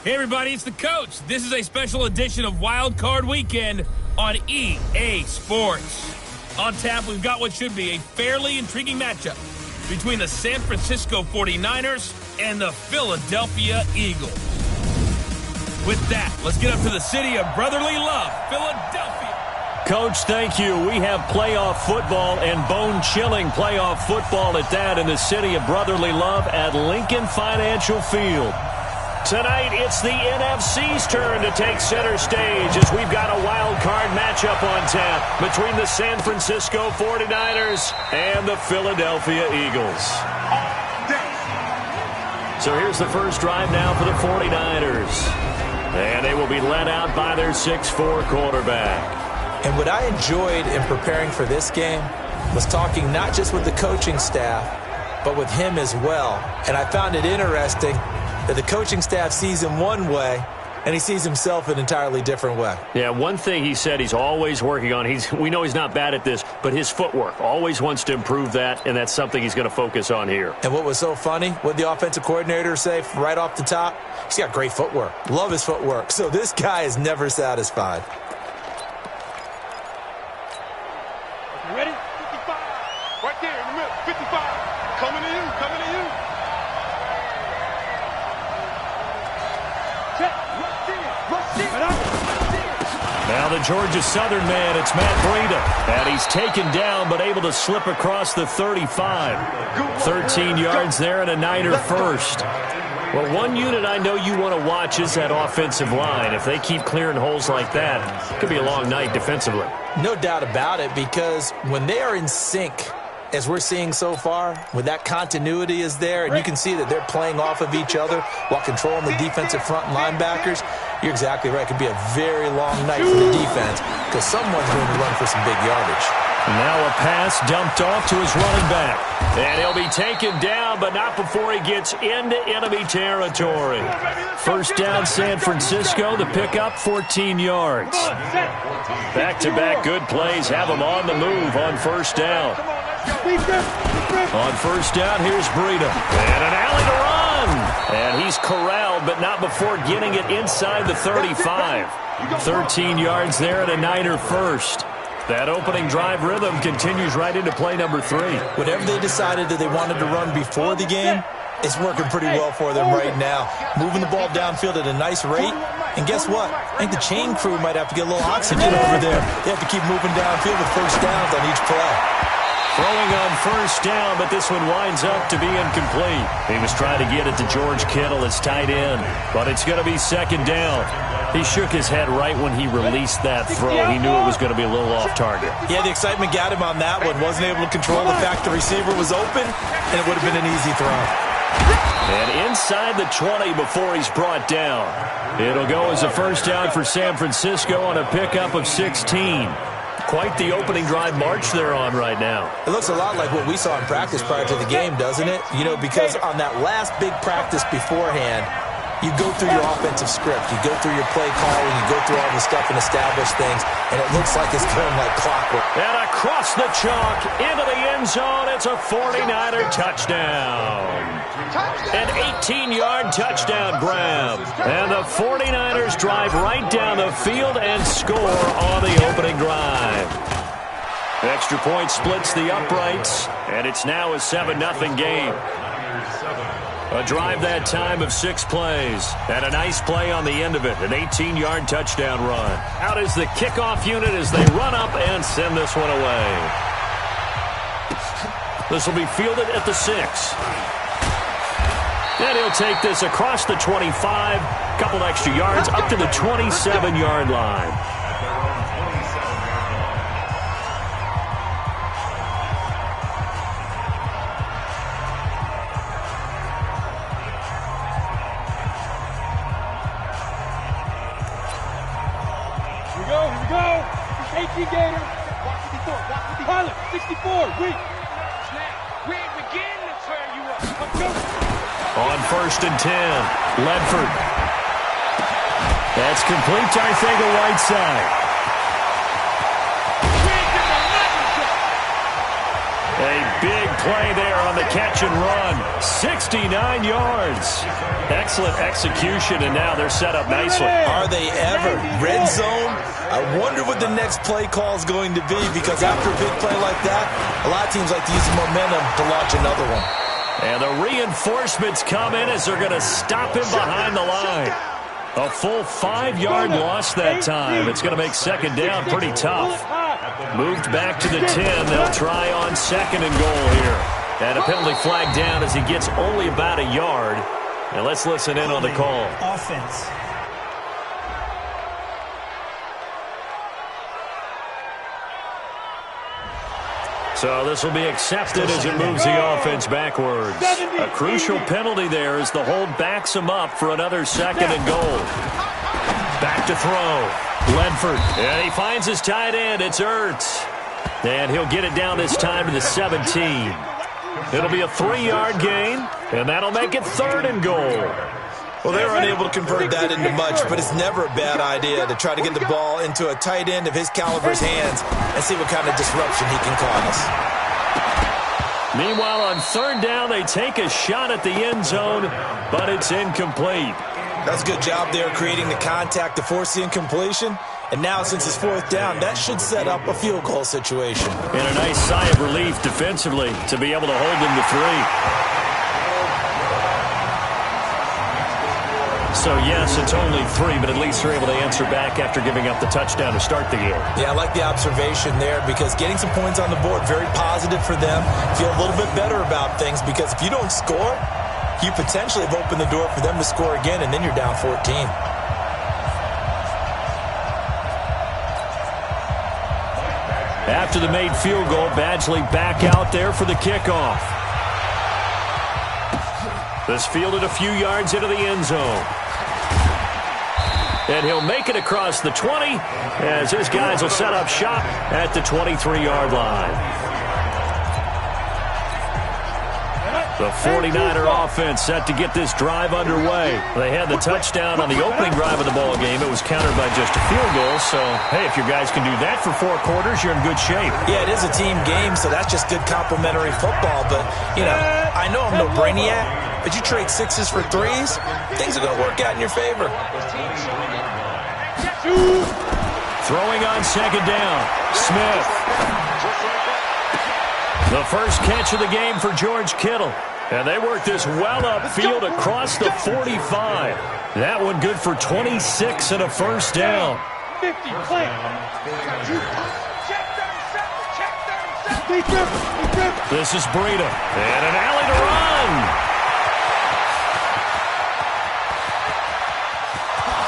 Hey everybody, it's the coach. This is a special edition of Wild Card Weekend on EA Sports. On tap, we've got what should be a fairly intriguing matchup between the San Francisco 49ers and the Philadelphia Eagles. With that, let's get up to the city of brotherly love, Philadelphia. Coach, thank you. We have playoff football and bone-chilling playoff football at that in the city of brotherly love at Lincoln Financial Field. Tonight, it's the NFC's turn to take center stage as we've got a wild card matchup on tap between the San Francisco 49ers and the Philadelphia Eagles. So here's the first drive now for the 49ers. And they will be led out by their 6'4" quarterback. And what I enjoyed in preparing for this game was talking not just with the coaching staff, but with him as well. And I found it interesting that the coaching staff sees him one way, and he sees himself an entirely different way. Yeah, one thing he said he's always working on, we know he's not bad at this, but his footwork, always wants to improve that, and that's something he's going to focus on here. And what was so funny, what did the offensive coordinator say right off the top? He's got great footwork. Love his footwork. So this guy is never satisfied. You ready? 55. Right there in the middle. 55. Coming to you. Coming to you. Now the Georgia Southern man, it's Matt Breida. And he's taken down but able to slip across the 35. 13 yards there and a Niner first. Well, one unit I know you want to watch is that offensive line. If they keep clearing holes like that, it could be a long night defensively. No doubt about it, because when they are in sync, as we're seeing so far, when that continuity is there, and you can see that they're playing off of each other while controlling the defensive front linebackers, you're exactly right. It could be a very long night for the defense because someone's going to run for some big yardage. Now a pass dumped off to his running back. And he'll be taken down, but not before he gets into enemy territory. First down, San Francisco. The pickup, 14 yards. Back-to-back good plays have him on the move on first down. On first down, here's Breida. And an alley to run. And he's corralled, but not before getting it inside the 35. 13 yards there and a Niner first. That opening drive rhythm continues right into play number 3. Whatever they decided that they wanted to run before the game, it's working pretty well for them right now. Moving the ball downfield at a nice rate. And guess what? I think the chain crew might have to get a little oxygen over there. They have to keep moving downfield with first downs on each play. Throwing on first down, but this one winds up to be incomplete. He was trying to get it to George Kittle as tight end, but it's going to be second down. He shook his head right when he released that throw. He knew it was going to be a little off target. Yeah, the excitement got him on that one. Wasn't able to control the fact the receiver was open, and it would have been an easy throw. And inside the 20 before he's brought down. It'll go as a first down for San Francisco on a pickup of 16. Quite the opening drive march they're on right now. It looks a lot like what we saw in practice prior to the game, doesn't it? You know, because on that last big practice beforehand, you go through your offensive script. You go through your play calling. You go through all the stuff and establish things, and it looks like it's going like clockwork. And across the chalk, into the end zone, it's a 49er touchdown. An 18-yard touchdown grab. And the 49ers drive right down the field and score on the opening drive. Extra point splits the uprights, and it's now a 7-0 game. A drive that time of 6 plays. And a nice play on the end of it. An 18-yard touchdown run. Out is the kickoff unit as they run up and send this one away. This will be fielded at the 6. And he'll take this across the 25. Couple extra yards up to the 27-yard line. Gator. Watch 54. Watch 54. Pilot, 64. Weak. Snap. We ain't begin to turn you up. Let's go. On first and 10, Ledford. That's complete to Arcega-Whiteside. A big play there on the catch and run. 69 yards. Excellent execution, and now they're set up nicely. Are they ever? Red zone? I wonder what the next play call is going to be, because after a big play like that, a lot of teams like to use the momentum to launch another one. And the reinforcements come in as they're going to stop him behind the line. A full 5-yard loss that time. It's going to make second down pretty tough. Moved back to the 10. They'll try on second and goal here. And a penalty flag down as he gets only about a yard. And let's listen in on the call. Offense. So this will be accepted as it moves the offense backwards. A crucial penalty there as the hold backs him up for another second and goal. Back to throw. Ledford. And he finds his tight end. It's Ertz. And he'll get it down this time to the 17. It'll be a 3-yard gain, and that'll make it third and goal. Well, they were unable to convert that into much, but it's never a bad idea to try to get the ball into a tight end of his caliber's hands and see what kind of disruption he can cause. Meanwhile, on third down, they take a shot at the end zone, but it's incomplete. That's a good job there creating the contact to force the incompletion. And now, since it's fourth down, that should set up a field goal situation. And a nice sigh of relief defensively to be able to hold them to 3. So, yes, it's only 3, but at least they're able to answer back after giving up the touchdown to start the game. Yeah, I like the observation there, because getting some points on the board, very positive for them. Feel a little bit better about things, because if you don't score, you potentially have opened the door for them to score again, and then you're down 14. After the made field goal, Badgley back out there for the kickoff. This fielded a few yards into the end zone. And he'll make it across the 20 as his guys will set up shop at the 23-yard line. The 49er offense set to get this drive underway. They had the touchdown on the opening drive of the ball game. It was countered by just a field goal. So, hey, if your guys can do that for 4 quarters, you're in good shape. Yeah, it is a team game, so that's just good complimentary football. But, you know, I know I'm no brainiac, but you trade 6s for 3s, things are going to work out in your favor. Throwing on second down, Smith. The first catch of the game for George Kittle. And they work this well upfield across the 45. That one good for 26 and a first down. 50, play. This is Breida. And an alley to run.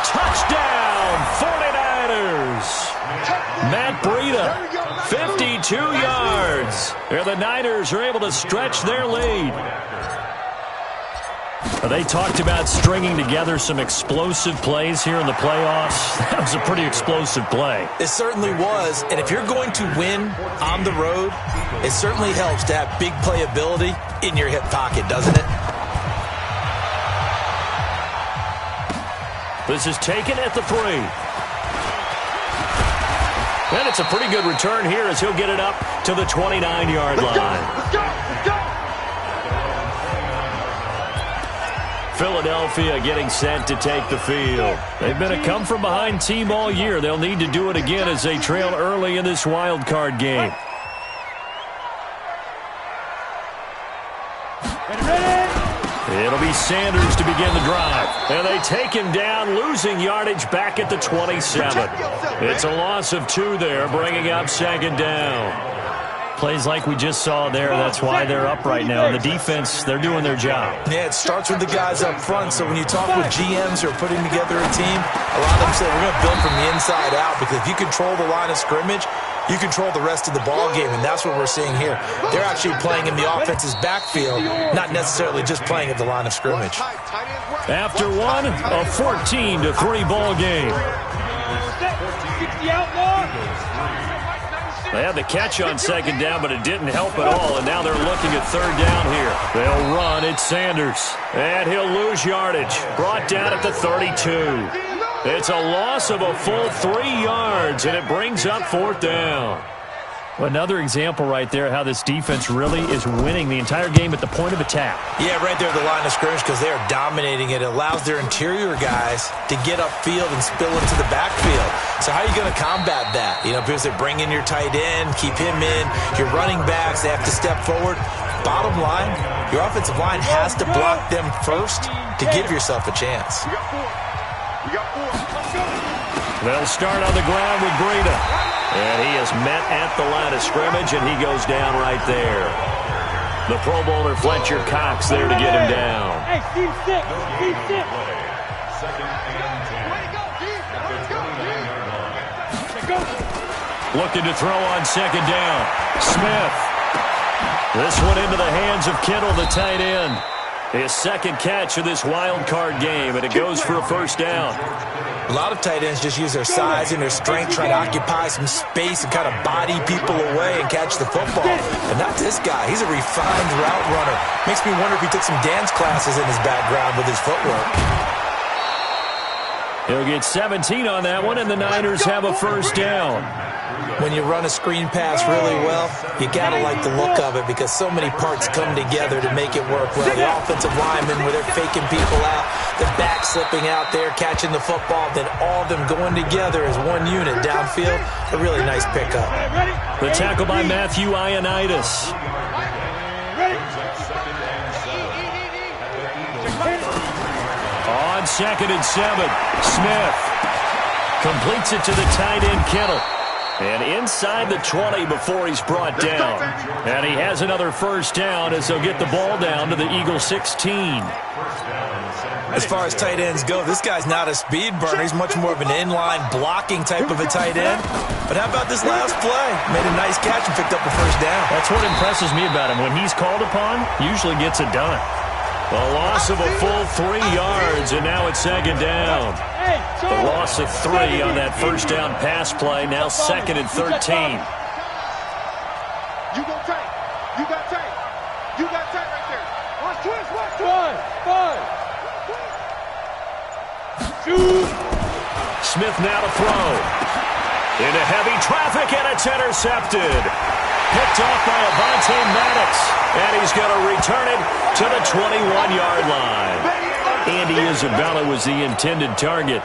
Touchdown, 49ers. Matt Breida, 52 yards. And the Niners are able to stretch their lead. They talked about stringing together some explosive plays here in the playoffs. That was a pretty explosive play. It certainly was. And if you're going to win on the road, it certainly helps to have big playability in your hip pocket, doesn't it? This is taken at the 3. And it's a pretty good return here as he'll get it up to the 29-yard line. Let's go. Philadelphia getting set to take the field. They've been a come-from-behind team all year. They'll need to do it again as they trail early in this wild card game. It'll be Sanders to begin the drive. And they take him down, losing yardage back at the 27. It's a loss of 2 there, bringing up second down. Plays like we just saw there, that's why they're up right now. And the defense, they're doing their job. Yeah, it starts with the guys up front. So when you talk with GMs who are putting together a team, a lot of them say we're going to build from the inside out, because if you control the line of scrimmage, you control the rest of the ball game, and that's what we're seeing here. They're actually playing in the offense's backfield, not necessarily just playing at the line of scrimmage. After one, a 14-3 ball game. They had the catch on second down, but it didn't help at all, and now they're looking at third down here. They'll run. It's Sanders, and he'll lose yardage. Brought down at the 32. It's a loss of a full 3 yards, and it brings up fourth down. Well, another example right there how this defense really is winning the entire game at the point of attack. Yeah, right there at the line of scrimmage because they are dominating it. It allows their interior guys to get upfield and spill into the backfield. So how are you going to combat that? You know, because they bring in your tight end, keep him in. Your running backs, they have to step forward. Bottom line, your offensive line has to block them first to give yourself a chance. They'll start on the ground with Breida. And he is met at the line of scrimmage, and he goes down right there. The Pro Bowler Fletcher Cox there to get him down. Hey, Steve, sit. Looking to throw on second down. Smith. This one into the hands of Kittle, the tight end. His second catch of this wild card game, and it goes for a first down. A lot of tight ends just use their size and their strength, try to occupy some space and kind of body people away and catch the football. But not this guy. He's a refined route runner. Makes me wonder if he took some dance classes in his background with his footwork. He'll get 17 on that one, and the Niners have a first down. When you run a screen pass really well, you got to like the look of it because so many parts come together to make it work well. The offensive linemen, where they're faking people out, the back slipping out there, catching the football, then all of them going together as one unit downfield. A really nice pickup. The tackle by Matthew Ioannidis. On 2nd and 7, Smith completes it to the tight end Kittle. And inside the 20 before he's brought down. And he has another first down as they'll get the ball down to the Eagle 16. As far as tight ends go, this guy's not a speed burner. He's much more of an inline blocking type of a tight end. But how about this last play? Made a nice catch and picked up a first down. That's what impresses me about him. When he's called upon, usually gets it done. A loss of a full 3 yards, and now it's second down. The loss of 3 on that first down pass play, now 2nd and 13. You go tight. You got tight. You got tight right there. Watch twist. Five. Shoot. Smith now to throw. Into heavy traffic, and it's intercepted. Picked off by Avonte Maddox, and he's going to return it to the 21-yard line. Andy Isabella was the intended target.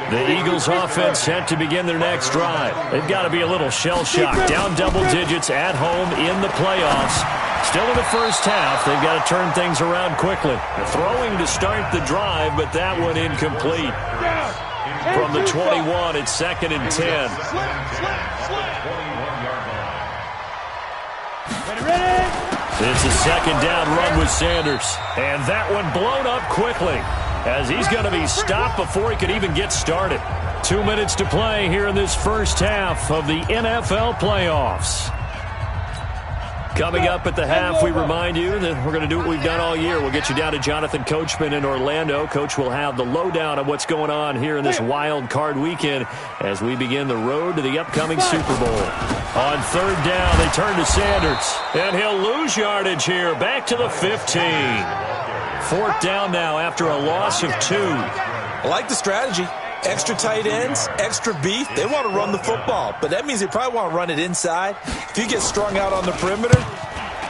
The Eagles offense set to begin their next drive. They've got to be a little shell-shocked. Down double digits at home in the playoffs. Still in the first half. They've got to turn things around quickly. They're throwing to start the drive, but that one incomplete. From the 21, it's 2nd and 10. It's a second down run with Sanders. And that one blown up quickly as he's going to be stopped before he could even get started. 2 minutes to play here in this first half of the NFL playoffs. Coming up at the half, we remind you that we're going to do what we've done all year. We'll get you down to Jonathan Coachman in Orlando. Coach will have the lowdown of what's going on here in this wild card weekend as we begin the road to the upcoming Super Bowl. On 3rd down, they turn to Sanders, and he'll lose yardage here, back to the 15. 4th down now after a loss of 2. I like the strategy. Extra tight ends, extra beef. They want to run the football, but that means they probably want to run it inside. If you get strung out on the perimeter,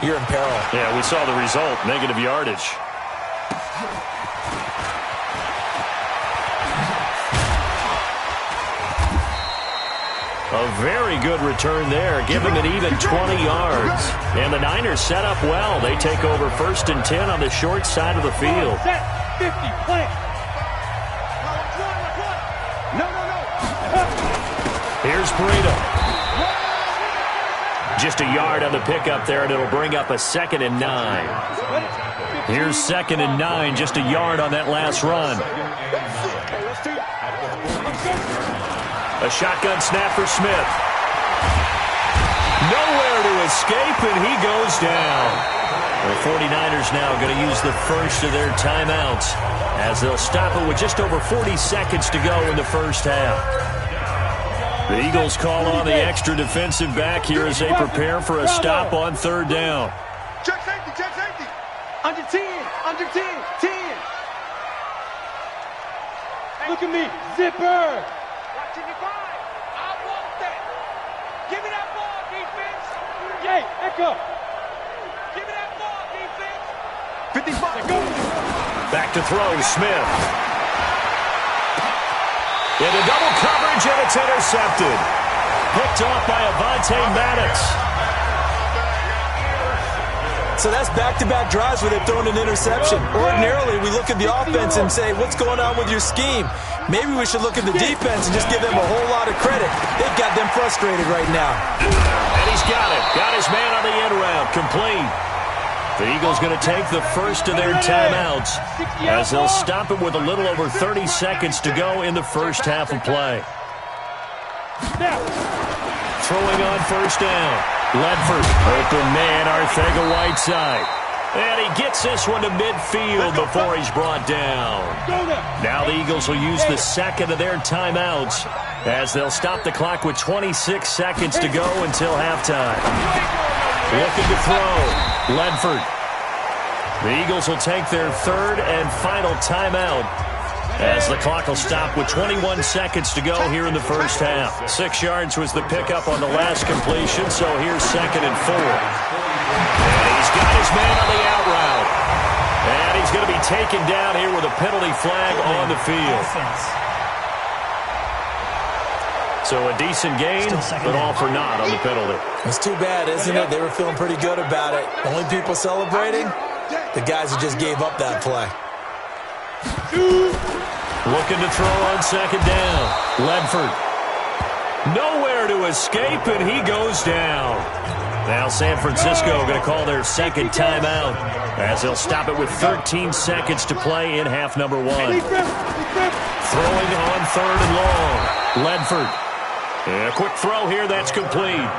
you're in peril. Yeah, we saw the result, negative yardage. A very good return there. Give him an even 20 yards. And the Niners set up well. They take over 1st and 10 on the short side of the field. 50, play. Here's Breida. Just a yard on the pickup there, and it'll bring up a 2nd and 9. Here's 2nd and 9, just a yard on that last run. A shotgun snap for Smith. Nowhere to escape, and he goes down. The 49ers now going to use the first of their timeouts as they'll stop it with just over 40 seconds to go in the first half. The Eagles call on the extra defensive back here as they prepare for a stop on 3rd down. Check safety. Under 10. Look at me, zipper. Watching you find. I want that. Give me that ball, Back up. Give me that ball, defense. 55. Go. Back to throw, Smith. Into double coverage, and it's intercepted. Picked off by Avonte Maddox. So that's back-to-back drives where they've thrown an interception. Ordinarily, we look at the offense and say, what's going on with your scheme? Maybe we should look at the defense and just give them a whole lot of credit. They've got them frustrated right now. And he's got it. Got his man on the end route. Complete. The Eagles going to take the first of their timeouts as they'll stop it with a little over 30 seconds to go in the first half of play. Throwing on first down. Ledford, open man, Arcega-Whiteside. And he gets this one to midfield before he's brought down. Now the Eagles will use the second of their timeouts as they'll stop the clock with 26 seconds to go until halftime. Looking to throw. Ledford. The Eagles will take their third and final timeout as the clock will stop with 21 seconds to go here in the first half. 6 yards was the pickup on the last completion, so here's 2nd and 4. And he's got his man on the out route. And he's going to be taken down here with a penalty flag on the field. So a decent gain, but all for naught on the penalty. It's too bad, isn't it? They were feeling pretty good about it. Only people celebrating, the guys who just gave up that play. Looking to throw on second down. Ledford. Nowhere to escape, and he goes down. Now San Francisco going to call their second timeout as they'll stop it with 13 seconds to play in half number 1. Throwing on third and long. Ledford. A quick throw here, that's complete.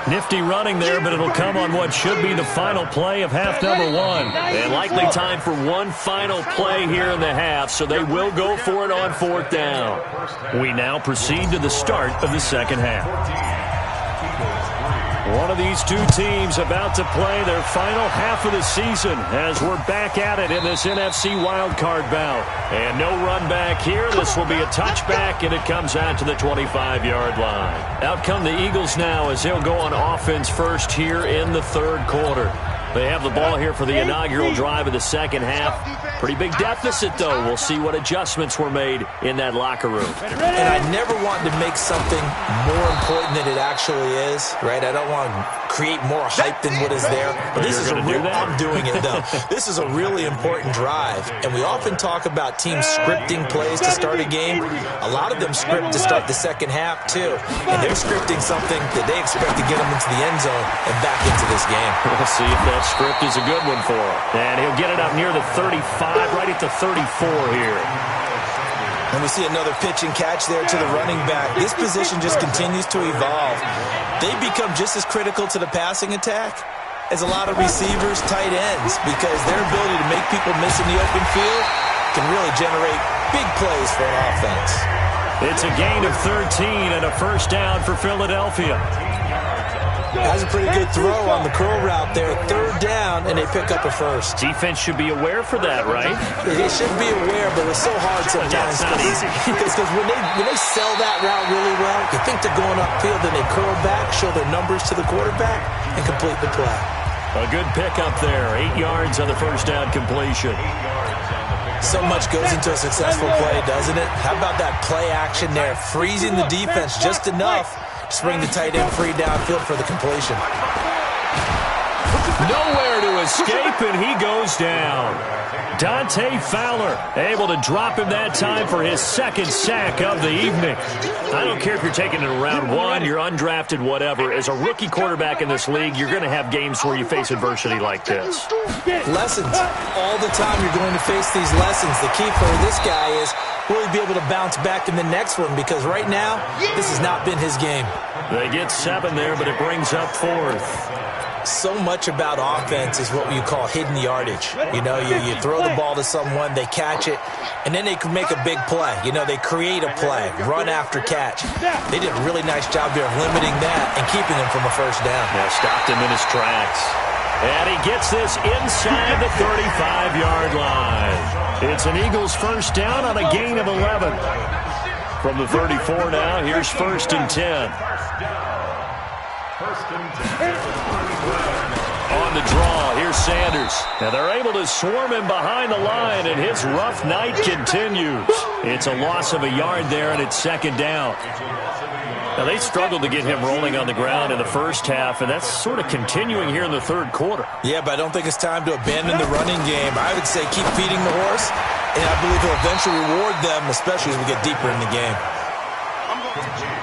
Nifty running there, but it'll come on what should be the final play of half number 1. And likely time for one final play here in the half, so they will go for it on 4th down. We now proceed to the start of the second half. One of these two teams about to play their final half of the season as we're back at it in this NFC wildcard bout. And no run back here. This will be a touchback, and it comes out to the 25-yard line. Out come the Eagles now as they'll go on offense first here in the third quarter. They have the ball here for the inaugural drive of the second half. Pretty big deficit, though. We'll see what adjustments were made in that locker room. And I never want to make something more important than it actually is, right? I don't want to create more hype than what is there. But this is a real, I'm doing it, though. This is a really important drive. And we often talk about teams scripting plays to start a game. A lot of them script to start the second half, too. And they're scripting something that they expect to get them into the end zone and back into this game. We'll see if that script is a good one for him. And he'll get it up near the 35, right at the 34 here. And we see another pitch and catch there to the running back. This position just continues to evolve. They become just as critical to the passing attack as a lot of receivers, tight ends, because their ability to make people miss in the open field can really generate big plays for an offense. It's a gain of 13 and a first down for Philadelphia. Has a pretty good throw on the curl route there. 3rd down, and they pick up a first. Defense should be aware for that, right? They should be aware, but it's so hard sometimes. Yeah, it's not easy. Because when they sell that route really well, you think they're going upfield, then they curl back, show their numbers to the quarterback, and complete the play. A good pickup there. 8 yards on the first down completion. So much goes into a successful play, doesn't it? How about that play action there? Freezing the defense just enough to bring the tight end free downfield for the completion. Nowhere to escape, and he goes down. Dante Fowler able to drop him that time for his second sack of the evening. I don't care if you're taking it in round 1, you're undrafted, whatever. As a rookie quarterback in this league, you're going to have games where you face adversity like this. Lessons. All the time you're going to face these lessons. The key for this guy is will he be able to bounce back in the next one? Because right now, this has not been his game. They get 7 there, but it brings up 4th. So much about offense is what you call hidden yardage. You know, you throw the ball to someone, they catch it, and then they can make a big play. You know, they create a play, run after catch. They did a really nice job there of limiting that and keeping him from a first down. Yeah, stopped him in his tracks. And he gets this inside the 35-yard line. It's an Eagles first down on a gain of 11. From the 34 now, here's 1st and 10. On the draw, here's Sanders. Now they're able to swarm him behind the line, and his rough night continues. It's a loss of a yard there, and it's second down. Now they struggled to get him rolling on the ground in the first half, and that's sort of continuing here in the third quarter. Yeah, but I don't think it's time to abandon the running game. I would say keep feeding the horse, and I believe he'll eventually reward them, especially as we get deeper in the game.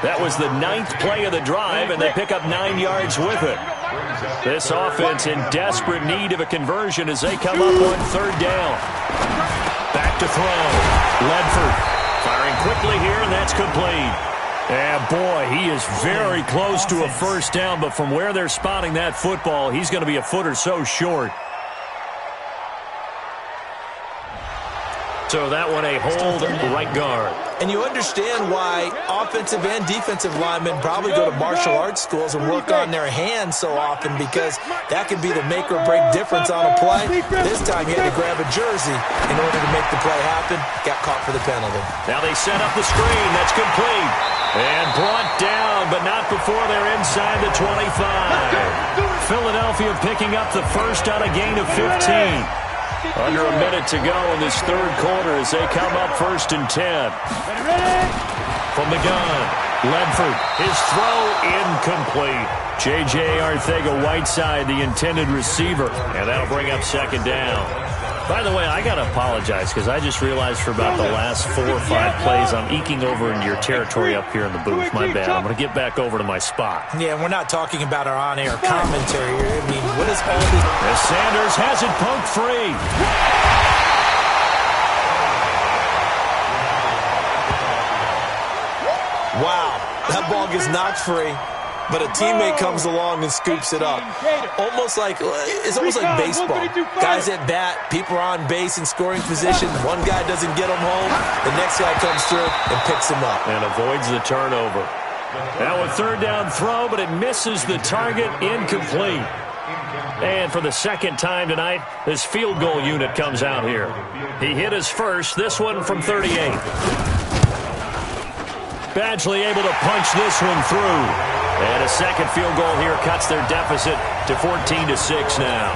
That was the 9th play of the drive, and they pick up 9 yards with it. This offense in desperate need of a conversion as they come up on third down. Back to throw. Ledford firing quickly here, and that's complete. And boy, he is very close to a first down, but from where they're spotting that football, he's going to be a foot or so short. So that one a hold right guard. And you understand why offensive and defensive linemen probably go to martial arts schools and work on their hands so often, because that could be the make or break difference on a play. This time he had to grab a jersey in order to make the play happen. Got caught for the penalty. Now they set up the screen. That's complete. And brought down, but not before they're inside the 25. Philadelphia picking up the first on a gain of 15. Under a minute to go in this third quarter as they come up 1st and 10. From the gun, Ledford, his throw incomplete. J.J. Arcega-Whiteside, the intended receiver, and that'll bring up second down. By the way, I got to apologize because I just realized for about the last 4 or 5 plays I'm eking over into your territory up here in the booth. My bad. I'm going to get back over to my spot. Yeah, we're not talking about our on-air commentary here. I mean, what is all this? As Sanders has it poked free. Wow, that ball gets knocked free, but a teammate comes along and scoops it up. It's almost like baseball. Guys at bat, people are on base in scoring position. One guy doesn't get him home. The next guy comes through and picks him up. And avoids the turnover. Now a third down throw, but it misses the target, incomplete. And for the second time tonight, this field goal unit comes out here. He hit his first, this one from 38. Badgley able to punch this one through. And a second field goal here cuts their deficit to 14-6 now.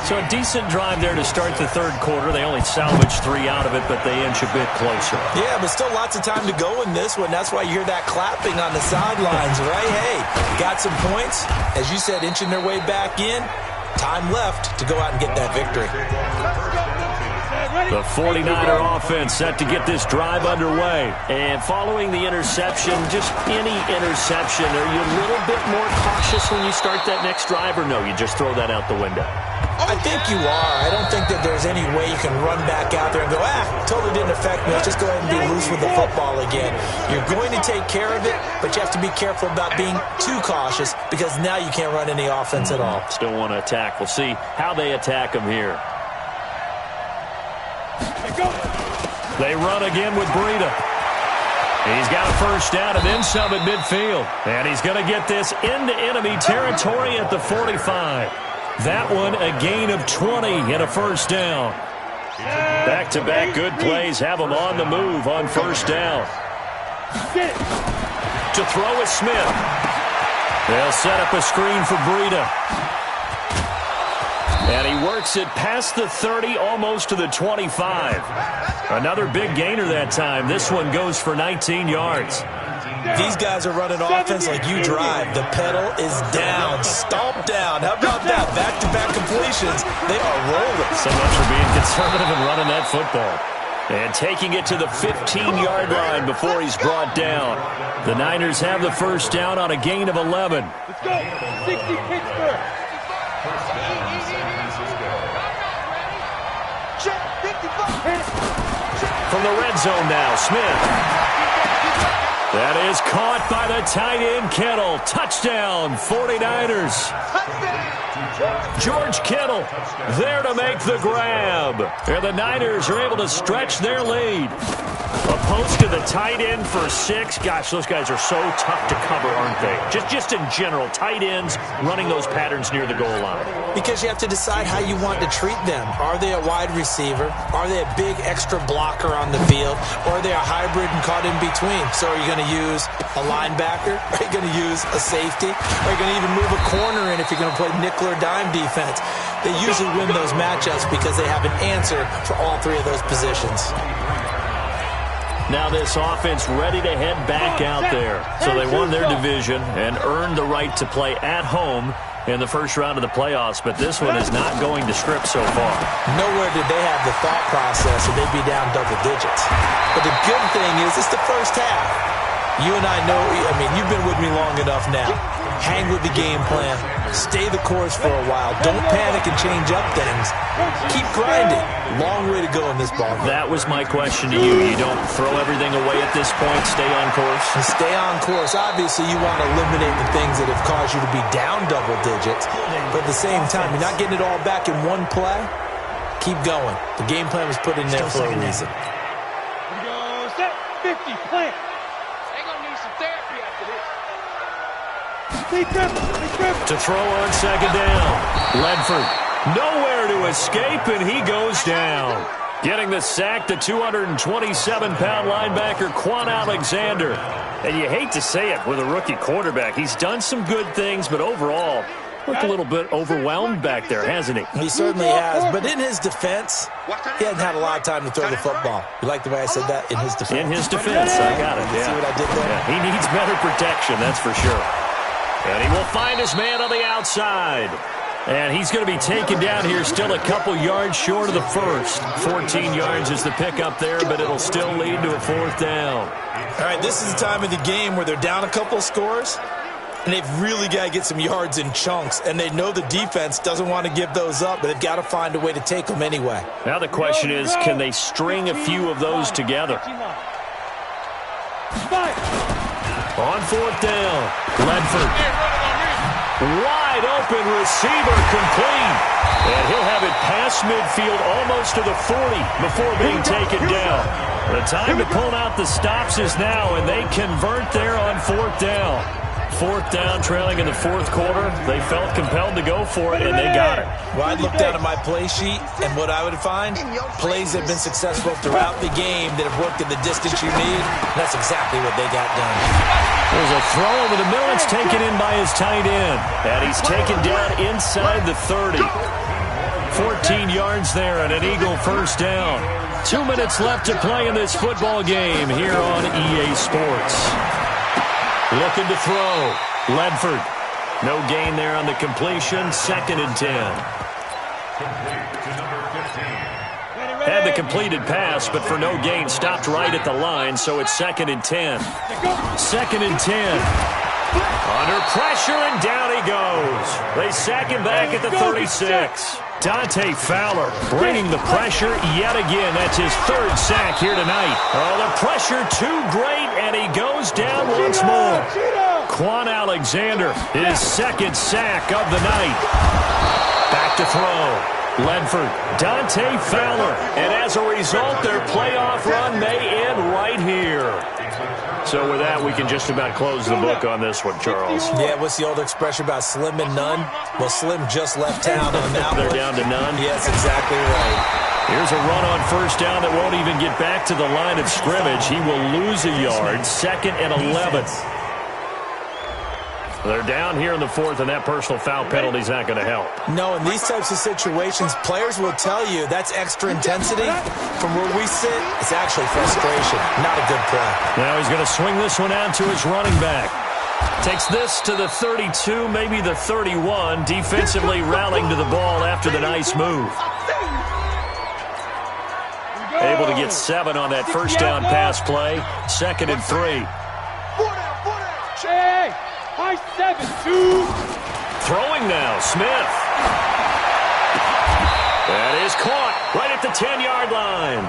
So a decent drive there to start the third quarter. They only salvaged 3 out of it, but they inch a bit closer. Yeah, but still lots of time to go in this one. That's why you hear that clapping on the sidelines, right? Hey, got some points. As you said, inching their way back in. Time left to go out and get that victory. The 49er offense set to get this drive underway. And following the interception, just any interception, are you a little bit more cautious when you start that next drive, or no, you just throw that out the window? I think you are. I don't think that there's any way you can run back out there and go, totally didn't affect me. Let's just go ahead and be loose with the football again. You're going to take care of it, but you have to be careful about being too cautious, because now you can't run any offense at all. Still want to attack. We'll see how they attack them here. They run again with Breida. He's got a first down and then some at midfield. And he's going to get this into enemy territory at the 45. That one a gain of 20 and a first down. Back-to-back good plays have them on the move on first down. To throw is Smith. They'll set up a screen for Breida. And he works it past the 30, almost to the 25. Another big gainer that time. This one goes for 19 yards. These guys are running offense like you drive. The pedal is down, stomped down. How about that? Back-to-back completions. They are rolling. So much for being conservative and running that football. And taking it to the 15-yard line before he's brought down. The Niners have the first down on a gain of 11. Let's go. 60 Pittsburgh. From the red zone now, Smith. That is caught by the tight end, Kittle. Touchdown, 49ers. George Kittle there to make the grab. And the Niners are able to stretch their lead. A post to the tight end for 6. Gosh, those guys are so tough to cover, aren't they? Just in general, tight ends running those patterns near the goal line. Because you have to decide how you want to treat them. Are they a wide receiver? Are they a big extra blocker on the field? Or are they a hybrid and caught in between? So are you going to use a linebacker? Are you going to use a safety? Are you going to even move a corner in if you're going to play nickel or dime defense? They usually win those matchups because they have an answer for all 3 of those positions. Now this offense ready to head back out there. So they won their division and earned the right to play at home in the first round of the playoffs, but this one is not going to script so far. Nowhere did they have the thought process that they'd be down double digits. But the good thing is it's the first half. You and I know, I mean, you've been with me long enough now. Hang with the game plan. Stay the course for a while. Don't panic and change up things. Keep grinding. Long way to go in this ball game. That was my question to you. You don't throw everything away at this point. Stay on course. And stay on course. Obviously, you want to eliminate the things that have caused you to be down double digits. But at the same time, you're not getting it all back in one play. Keep going. The game plan was put in there for a reason. Here we go. Set. 50. Plant. They're going to need some therapy after this. To throw on second down. Ledford nowhere to escape, and he goes down. Getting the sack, the 227-pound linebacker, Quan Alexander. And you hate to say it with a rookie quarterback. He's done some good things, but overall, looked a little bit overwhelmed back there, hasn't he? He certainly has, but in his defense, he hasn't had a lot of time to throw the football. You like the way I said that? In his defense. In his defense, I got it, yeah. See what I did there? Yeah, he needs better protection, that's for sure. And he will find his man on the outside. And he's going to be taken down here still a couple yards short of the first. 14 yards is the pickup there, but it'll still lead to a 4th down. All right, this is the time of the game where they're down a couple of scores, and they've really got to get some yards in chunks, and they know the defense doesn't want to give those up, but they've got to find a way to take them anyway. Now the question is, can they string a few of those together? On 4th down, Ledford. Wide open receiver complete. And he'll have it past midfield almost to the 40 before being taken down. The time to pull out the stops is now, and they convert there on 4th down. 4th down, trailing in the 4th quarter. They felt compelled to go for it, and they got it. Well, I'd look down at my play sheet, and what I would find, plays that have been successful throughout the game that have worked in the distance you need. That's exactly what they got done. There's a throw over the middle. It's taken in by his tight end. And he's taken down inside the 30. 14 yards there and an Eagle 1st down. 2 minutes left to play in this football game here on EA Sports. Looking to throw. Ledford. No gain there on the completion. 2nd and 10. Had the completed pass, but for no gain, stopped right at the line, so it's 2nd and 10. 2nd and 10. Under pressure, and down he goes. They sack him back at the 36. Dante Fowler bringing the pressure yet again. That's his 3rd sack here tonight. Oh, the pressure too great, and he goes down once more. Quan Alexander, his 2nd sack of the night. Back to throw. Ledford, Dante Fowler, and as a result, their playoff run may end right here. So with that, we can just about close the book on this one, Charles. Yeah, what's the old expression about slim and none? Well, Slim just left town on that They're one. down to none? Yes, exactly right. Here's a run on 1st down that won't even get back to the line of scrimmage. He will lose a yard. 2nd and 11. They're down here in the 4th, and that personal foul penalty is not going to help. No, in these types of situations, players will tell you that's extra intensity. From where we sit, it's actually frustration. Not a good play. Now he's going to swing this one out to his running back. Takes this to the 32, maybe the 31, defensively rallying to the ball after the nice move. Able to get 7 on that 1st down pass play. 2nd and 3. Hey, high 7-2. Throwing now, Smith. That is caught right at the 10-yard line.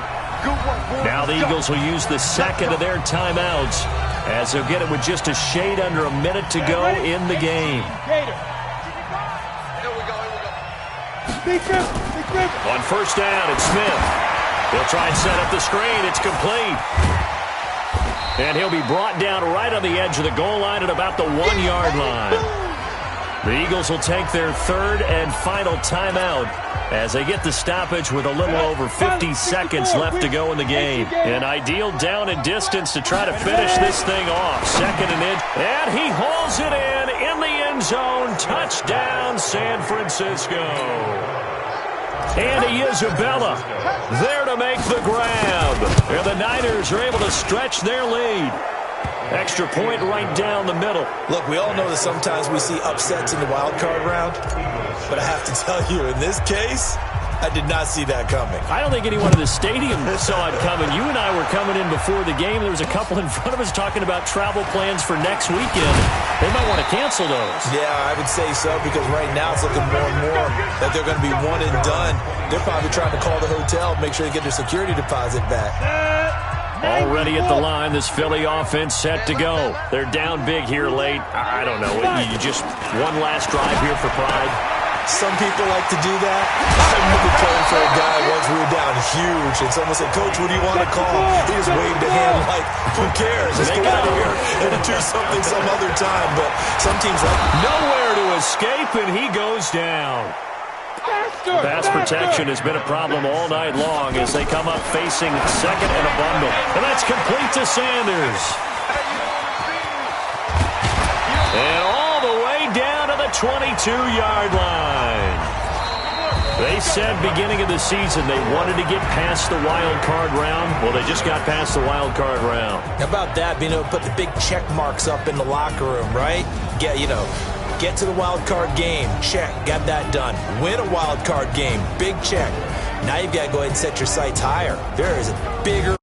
Now the Eagles will use the 2nd of their timeouts as they'll get it with just a shade under a minute to go in the game. Here we go. On 1st down, it's Smith. He'll try and set up the screen. It's complete. And he'll be brought down right on the edge of the goal line at about the 1-yard line. The Eagles will take their third and final timeout as they get the stoppage with a little over 50 seconds left to go in the game. An ideal down and distance to try to finish this thing off. Second and inch. And he hauls it in the end zone. Touchdown, San Francisco. Andy Isabella there to make the grab. And the Niners are able to stretch their lead. Extra point right down the middle. Look, we all know that sometimes we see upsets in the wild card round, but I have to tell you, in this case, I did not see that coming. I don't think anyone in the stadium saw it coming. You and I were coming in before the game. There was a couple in front of us talking about travel plans for next weekend. They might want to cancel those. Yeah, I would say so, because right now it's looking more and more that they're going to be one and done. They're probably trying to call the hotel, make sure they get their security deposit back. Already at the line, this Philly offense set to go. They're down big here late. I don't know. You just one last drive here for pride. Some people like to do that. I remember playing for a guy once we were down huge, and someone said, "Coach, what do you want to call?" He just waved a hand like, "Who cares? Let's get out of here and do something some other time." But some teams like nowhere to escape, and he goes down. Pass protection has been a problem all night long as they come up facing second and a bundle. And that's complete to Sanders. And all the way down to the 22-yard line. They said beginning of the season they wanted to get past the wild card round. Well, they just got past the wild card round. How about that? Being able to put the big check marks up in the locker room, right? Get to the wild card game. Check. Got that done. Win a wild card game. Big check. Now you've got to go ahead and set your sights higher. There is a bigger